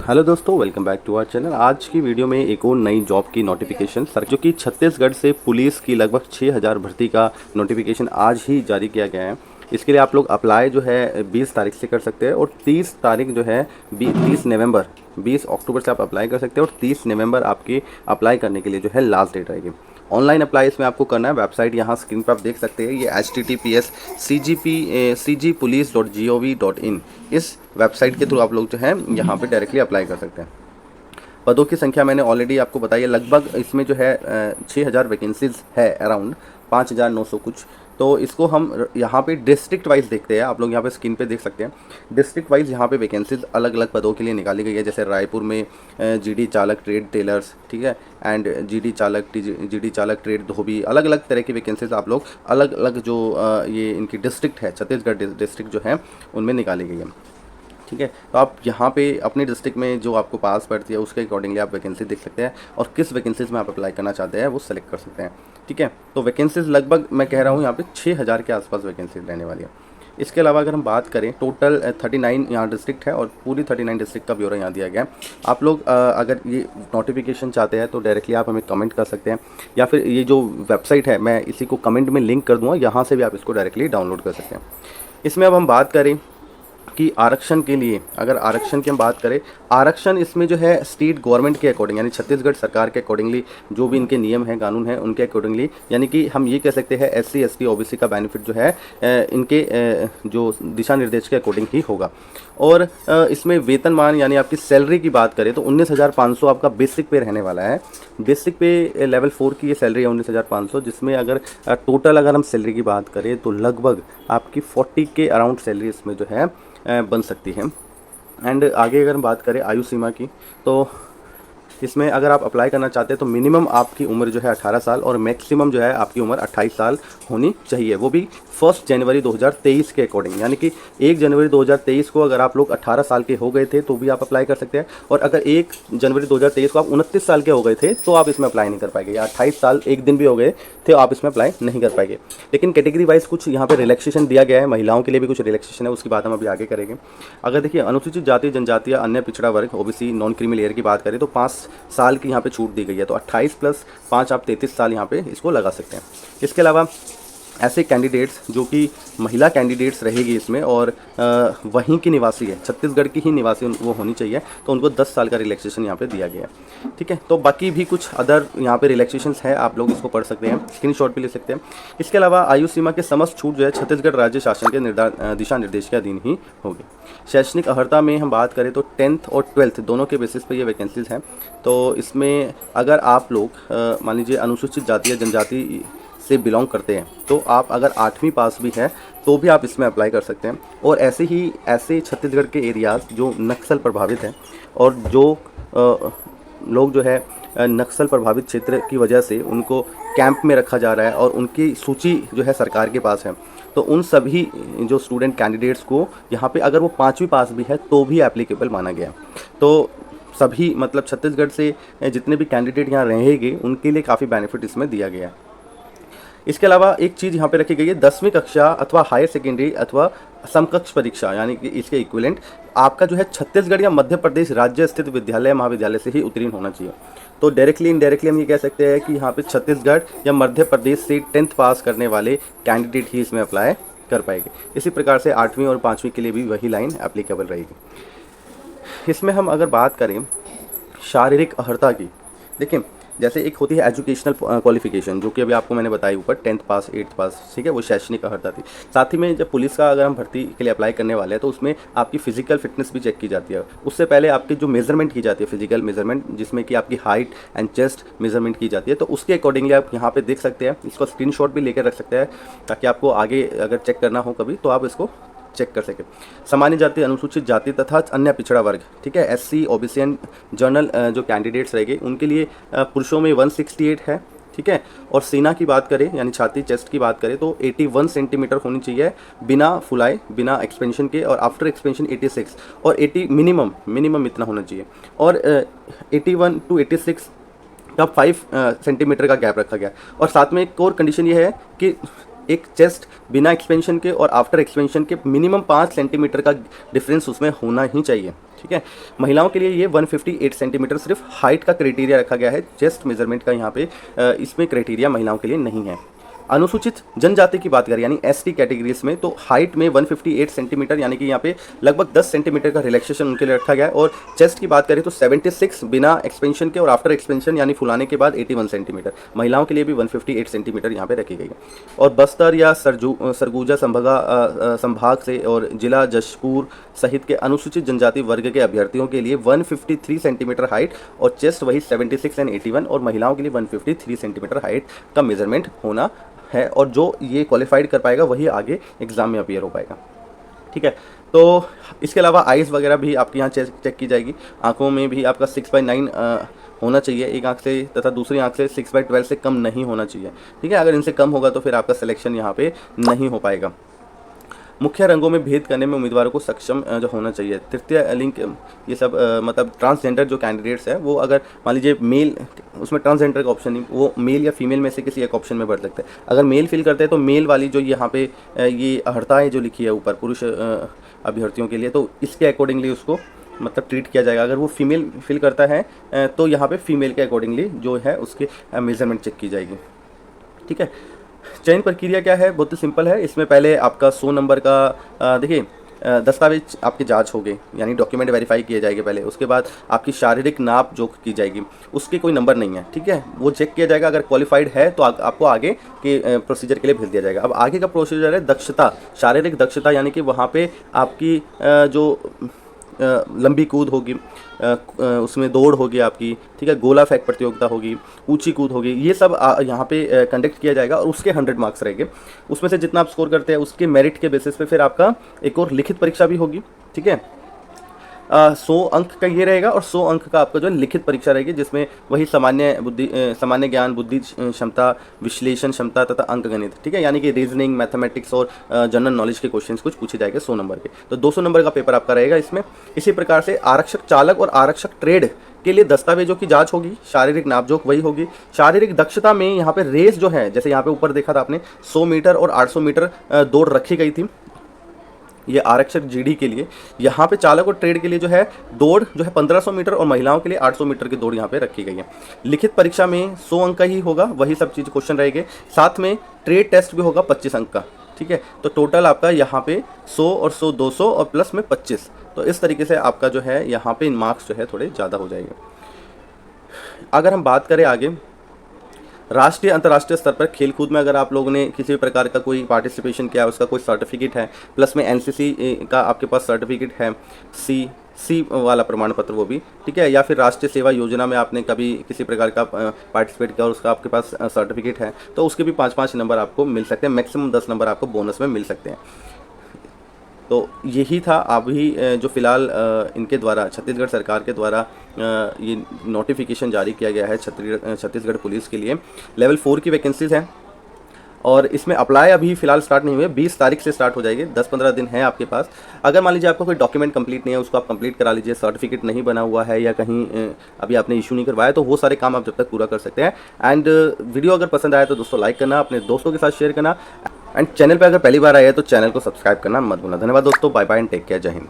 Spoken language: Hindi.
हेलो दोस्तों, welcome back to our channel. आज की वीडियो में एक और नई जॉब की नोटिफिकेशन सर जो कि छत्तीसगढ़ से पुलिस की लगभग 6000 भर्ती का नोटिफिकेशन आज ही जारी किया गया है। इसके लिए आप लोग अप्लाई जो है 20 तारीख से कर सकते हैं और 30 तारीख जो है 30 नवंबर 20 अक्टूबर से आप अप्लाई कर सकते हैं और 30 नवंबर आपकी अप्लाई करने के लिए जो है लास्ट डेट रहेगी। ऑनलाइन अप्लाई इसमें आपको करना है। वेबसाइट यहाँ स्क्रीन पर आप देख सकते हैं, ये https://cgpolice.gov.in इस वेबसाइट के थ्रू आप लोग जो है यहाँ पे डायरेक्टली अप्लाई कर सकते हैं। पदों की संख्या मैंने ऑलरेडी आपको बताई है, लगभग इसमें जो है 6000 वैकेंसीज है, अराउंड 5900 कुछ। तो इसको हम यहाँ पे डिस्ट्रिक्ट वाइज देखते हैं। आप लोग यहाँ पे स्क्रीन पे देख सकते हैं, डिस्ट्रिक्ट वाइज यहाँ पे वैकेंसीज अलग अलग पदों के लिए निकाली गई है। जैसे रायपुर में जीडी चालक ट्रेड टेलर्स, ठीक है, एंड जीडी चालक ट्रेड धोबी, अलग अलग तरह की वैकेंसीज आप लोग अलग अलग जो ये इनकी डिस्ट्रिक्ट है, छत्तीसगढ़ डिस्ट्रिक्ट जो है उनमें निकाली गई है। ठीक है, तो आप यहाँ पे अपने डिस्ट्रिक्ट में जो आपको पास पड़ती है उसके अकॉर्डिंगली आप वैकेंसी देख सकते हैं और किस वैकेंसीज में आप अप्लाई करना चाहते हैं वो सेलेक्ट कर सकते हैं। ठीक है, तो वैकेंसीज लगभग मैं कह रहा हूँ यहाँ पे 6000 के आसपास वैकेंसीज रहने वाली है। इसके अलावा अगर हम बात करें, टोटल 39 यहाँ डिस्ट्रिक्ट है और पूरी 39 डिस्ट्रिक्ट का ब्यौरा यहाँ दिया गया है। आप लोग अगर ये नोटिफिकेशन चाहते हैं तो डायरेक्टली आप हमें कमेंट कर सकते हैं, या फिर ये जो वेबसाइट है मैं इसी को कमेंट में लिंक कर दूँगा, यहाँ से भी आप इसको डायरेक्टली डाउनलोड कर सकते हैं। इसमें अब हम बात करें कि आरक्षण के लिए, अगर आरक्षण की हम बात करें, आरक्षण इसमें जो है स्टेट गवर्नमेंट के अकॉर्डिंग, यानी छत्तीसगढ़ सरकार के अकॉर्डिंगली जो भी इनके नियम हैं, कानून हैं, उनके अकॉर्डिंगली, यानी कि हम ये कह सकते हैं SC ST OBC का बेनिफिट जो है इनके जो दिशा निर्देश के अकॉर्डिंग ही होगा। और इसमें वेतनमान यानी आपकी सैलरी की बात करें तो 19,500 आपका बेसिक पे रहने वाला है। बेसिक पे लेवल 4 की ये सैलरी है 19,500, जिसमें अगर टोटल अगर हम सैलरी की बात करें तो लगभग आपकी 40 के अराउंड सैलरी इसमें जो है बन सकती है। एंड आगे अगर हम बात करें आयु सीमा की, तो इसमें अगर आप अप्लाई करना चाहते हैं तो मिनिमम आपकी उम्र जो है 18 साल और मैक्सिमम जो है आपकी उम्र 28 साल होनी चाहिए, वो भी 1 जनवरी 2023 के अकॉर्डिंग। यानी कि 1 जनवरी 2023 को अगर आप लोग 18 साल के हो गए थे तो भी आप अप्लाई कर सकते हैं, और अगर 1 जनवरी 2023 को आप 29 साल के हो गए थे तो आप इसमें अप्लाई नहीं कर पाएंगे, या 28 साल 1 दिन भी हो गए थे आप इसमें अप्लाई नहीं कर पाएंगे। लेकिन कैटेगरी वाइज कुछ यहाँ पर रिलैक्सेशन दिया गया है, महिलाओं के लिए भी कुछ रिलैक्सेशन है, उसकी बात हम अभी आगे करेंगे। अगर देखिए अनुसूचित जाति जनजातीय अन्य पिछड़ा वर्ग OBC नॉन क्रीमी लेयर की बात करें तो 5 साल की यहाँ पे छूट दी गई है, तो 28 + 5 आप 33 साल यहाँ पे इसको लगा सकते हैं। इसके अलावा ऐसे कैंडिडेट्स जो कि महिला कैंडिडेट्स रहेगी इसमें और वहीं की निवासी है, छत्तीसगढ़ की ही निवासी वो होनी चाहिए, तो उनको 10 साल का रिलैक्सेशन यहाँ पे दिया गया है। ठीक है, तो बाकी भी कुछ अदर यहाँ पे रिलैक्सेशंस है, आप लोग इसको पढ़ सकते हैं, स्क्रीनशॉट भी ले सकते हैं। इसके अलावा आयु सीमा के समस्त छूट जो है छत्तीसगढ़ राज्य शासन के दिशा निर्देश के अधीन ही होगी। शैक्षणिक अर्हता में हम बात करें तो 10th और 12th दोनों के बेसिस पर ये वैकेंसीज हैं। तो इसमें अगर आप लोग मान लीजिए अनुसूचित जाति या जनजाति से बिलोंग करते हैं तो आप अगर 8वीं पास भी है तो भी आप इसमें अप्लाई कर सकते हैं। और ऐसे छत्तीसगढ़ के एरियाज़ जो नक्सल प्रभावित हैं और जो लोग जो है नक्सल प्रभावित क्षेत्र की वजह से उनको कैंप में रखा जा रहा है और उनकी सूची जो है सरकार के पास है, तो उन सभी जो स्टूडेंट कैंडिडेट्स को यहाँ पे अगर वो 5वीं पास भी है तो भी एप्लीकेबल माना गया। तो सभी मतलब छत्तीसगढ़ से जितने भी कैंडिडेट यहाँ रहेंगे उनके लिए काफ़ी बेनिफिट इसमें दिया गया है। इसके अलावा एक चीज़ यहाँ पे रखी गई है, 10वीं कक्षा अथवा हायर सेकेंडरी अथवा समकक्ष परीक्षा, यानी कि इसके इक्विवेलेंट आपका जो है छत्तीसगढ़ या मध्य प्रदेश राज्य स्थित विद्यालय महाविद्यालय से ही उत्तीर्ण होना चाहिए। तो डायरेक्टली इनडायरेक्टली हम ये कह सकते हैं कि यहाँ पे छत्तीसगढ़ या मध्य प्रदेश से 10th पास करने वाले कैंडिडेट ही इसमें अप्लाई कर पाएंगे। इसी प्रकार से 8वीं और 5वीं के लिए भी वही लाइन एप्लीकेबल रहेगी। इसमें हम अगर बात करें शारीरिक अर्हता की, देखिए जैसे एक होती है एजुकेशनल क्वालिफिकेशन, जो कि अभी आपको मैंने बताई ऊपर 10th पास 8th पास, ठीक है, वो शैक्षणिक अर्हता थी। साथ ही में जब पुलिस का अगर हम भर्ती के लिए अप्लाई करने वाले हैं तो उसमें आपकी फिजिकल फिटनेस भी चेक की जाती है। उससे पहले आपकी जो मेजरमेंट की जाती है, फिजिकल मेजरमेंट, जिसमें कि आपकी हाइट एंड चेस्ट मेजरमेंट की जाती है, तो उसके अकॉर्डिंगली आप यहाँ पे देख सकते हैं, इसको स्क्रीनशॉट भी लेकर रख सकते हैं ताकि आपको आगे अगर चेक करना हो कभी तो आप इसको चेक कर सके। सामान्य जाति, अनुसूचित जाति तथा अन्य पिछड़ा वर्ग, ठीक है, SC OBC एंड जनरल जो कैंडिडेट्स रहेंगे उनके लिए पुरुषों में 168 है, ठीक है, और सीना की बात करें यानी छाती चेस्ट की बात करें तो 81 सेंटीमीटर होनी चाहिए बिना फुलाए, बिना एक्सपेंशन के, और आफ्टर एक्सपेंशन 86 और 80 मिनिमम इतना होना चाहिए। और 81 to 86 का 5 सेंटीमीटर का गैप रखा गया। और साथ में एक और कंडीशन ये है कि एक चेस्ट बिना एक्सपेंशन के और आफ्टर एक्सपेंशन के मिनिमम 5 सेंटीमीटर का डिफरेंस उसमें होना ही चाहिए। ठीक है, महिलाओं के लिए ये 158 सेंटीमीटर सिर्फ हाइट का क्राइटेरिया रखा गया है, चेस्ट मेजरमेंट का यहाँ पे इसमें क्राइटेरिया महिलाओं के लिए नहीं है। अनुसूचित जनजाति की बात करें यानी एसटी कैटेगरीज में, तो हाइट में 158 सेंटीमीटर यानी कि यहाँ पे लगभग 10 सेंटीमीटर का रिलैक्सेशन उनके लिए रखा गया है। और चेस्ट की बात करें तो 76 बिना एक्सपेंशन के और आफ्टर एक्सपेंशन यानी फुलाने के बाद 81 सेंटीमीटर, महिलाओं के लिए भी 158 सेंटीमीटर यहाँ पे रखी गई है। और बस्तर या सरगुजा संभाग से और जिला जशपुर सहित के अनुसूचित जनजाति वर्ग के अभ्यर्थियों के लिए 153 सेंटीमीटर हाइट और चेस्ट वही 76 एंड 81, और महिलाओं के लिए 153 सेंटीमीटर हाइट का मेजरमेंट होना है। और जो ये क्वालिफाइड कर पाएगा वही आगे एग्जाम में अपीयर हो पाएगा। ठीक है, तो इसके अलावा आइज़ वगैरह भी आपकी यहाँ चेक की जाएगी। आंखों में भी आपका 6/9 होना चाहिए एक आंख से, तथा दूसरी आंख से 6/12 से कम नहीं होना चाहिए। ठीक है, अगर इनसे कम होगा तो फिर आपका सिलेक्शन यहाँ पे नहीं हो पाएगा। मुख्य रंगों में भेद करने में उम्मीदवारों को सक्षम जो होना चाहिए। तृतीय लिंग ये सब मतलब ट्रांसजेंडर जो कैंडिडेट्स है वो अगर मान लीजिए मेल, उसमें ट्रांसजेंडर का ऑप्शन नहीं, वो मेल या फीमेल में से किसी एक ऑप्शन में भर सकते हैं। अगर मेल फिल करते हैं तो मेल वाली जो यहाँ पे ये अर्हताएँ जो लिखी है ऊपर पुरुष अभ्यर्थियों के लिए, तो इसके अकॉर्डिंगली उसको मतलब ट्रीट किया जाएगा। अगर वो फीमेल फिल करता है तो यहाँ पे फीमेल के अकॉर्डिंगली जो है उसकी मेजरमेंट चेक की जाएगी। ठीक है, चयन प्रक्रिया क्या है, बहुत ही सिंपल है। इसमें पहले आपका 100 नंबर का देखिए दस्तावेज आपकी जांच हो गई यानी डॉक्यूमेंट वेरीफाई किए जाएंगे पहले। उसके बाद आपकी शारीरिक नाप जोख की जाएगी, उसके कोई नंबर नहीं है। ठीक है, वो चेक किया जाएगा, अगर क्वालिफाइड है तो आपको आगे के प्रोसीजर के लिए भेज दिया जाएगा। अब आगे का प्रोसीजर है दक्षता, शारीरिक दक्षता, यानी कि वहाँ पे आपकी जो लंबी कूद होगी, उसमें दौड़ होगी आपकी, ठीक है, गोला फेंक प्रतियोगिता होगी, ऊंची कूद होगी, ये सब यहाँ पे कंडक्ट किया जाएगा और उसके 100 मार्क्स रहेंगे। उसमें से जितना आप स्कोर करते हैं उसके मेरिट के बेसिस पे फिर आपका एक और लिखित परीक्षा भी होगी। ठीक है, 100 अंक का ये रहेगा और 100 अंक का आपका जो लिखित परीक्षा रहेगी, जिसमें वही सामान्य ज्ञान, बुद्धि क्षमता, विश्लेषण क्षमता तथा अंक गणित। ठीक है, यानी कि रीजनिंग, मैथमेटिक्स और जनरल नॉलेज के क्वेश्चंस कुछ पूछे जाएंगे 100 नंबर के। तो 200 नंबर का पेपर आपका रहेगा इसमें। इसी प्रकार से आरक्षक चालक और आरक्षक ट्रेड के लिए दस्तावेजों की जांच होगी, शारीरिक नापजोख वही होगी। शारीरिक दक्षता में यहाँ पे रेस जो है, जैसे यहाँ पे ऊपर देखा था आपने 100 मीटर और 800 मीटर दौड़ रखी गई थी, ये आरक्षक जीडी के लिए। यहाँ पे चालक और ट्रेड के लिए जो है दौड़ जो है 1500 मीटर और महिलाओं के लिए 800 मीटर की दौड़ यहाँ पे रखी गई है। लिखित परीक्षा में 100 अंक का ही होगा, वही सब चीज़ क्वेश्चन रहेंगे। साथ में ट्रेड टेस्ट भी होगा 25 अंक का। ठीक है, तो टोटल आपका यहाँ पे 100 और 100 200 और प्लस में 25, तो इस तरीके से आपका जो है यहाँ पे मार्क्स जो है थोड़े ज़्यादा हो जाएंगे। अगर हम बात करें आगे राष्ट्रीय अंतर्राष्ट्रीय स्तर पर खेल कूद में, अगर आप लोगों ने किसी भी प्रकार का कोई पार्टिसिपेशन किया, उसका कोई सर्टिफिकेट है, प्लस में एनसीसी का आपके पास सर्टिफिकेट है, सी वाला प्रमाण पत्र वो भी, ठीक है, या फिर राष्ट्रीय सेवा योजना में आपने कभी किसी प्रकार का पार्टिसिपेट किया और उसका आपके पास सर्टिफिकेट है, तो उसके भी 5-5 नंबर आपको मिल सकते हैं, मैक्सिमम 10 नंबर आपको बोनस में मिल सकते हैं। तो यही था अभी जो फ़िलहाल इनके द्वारा छत्तीसगढ़ सरकार के द्वारा ये नोटिफिकेशन जारी किया गया है छत्तीसगढ़ पुलिस के लिए। लेवल 4 की वैकेंसीज़ हैं और इसमें अप्लाई अभी फ़िलहाल स्टार्ट नहीं हुए, 20 तारीख से स्टार्ट हो जाएगी, 10-15 दिन है आपके पास। अगर मान लीजिए आपका कोई डॉक्यूमेंट कंप्लीट नहीं है, उसको आप कंप्लीट करा लीजिए, सर्टिफिकेट नहीं बना हुआ है या कहीं अभी आपने इशू नहीं करवाया, तो वो सारे काम आप जब तक पूरा कर सकते हैं। एंड वीडियो अगर पसंद आया तो दोस्तों लाइक करना, अपने दोस्तों के साथ शेयर करना, एंड चैनल पर अगर पहली बार आए हैं तो चैनल को सब्सक्राइब करना मत भूलना। धन्यवाद दोस्तों, bye bye and take care, जय हिंद।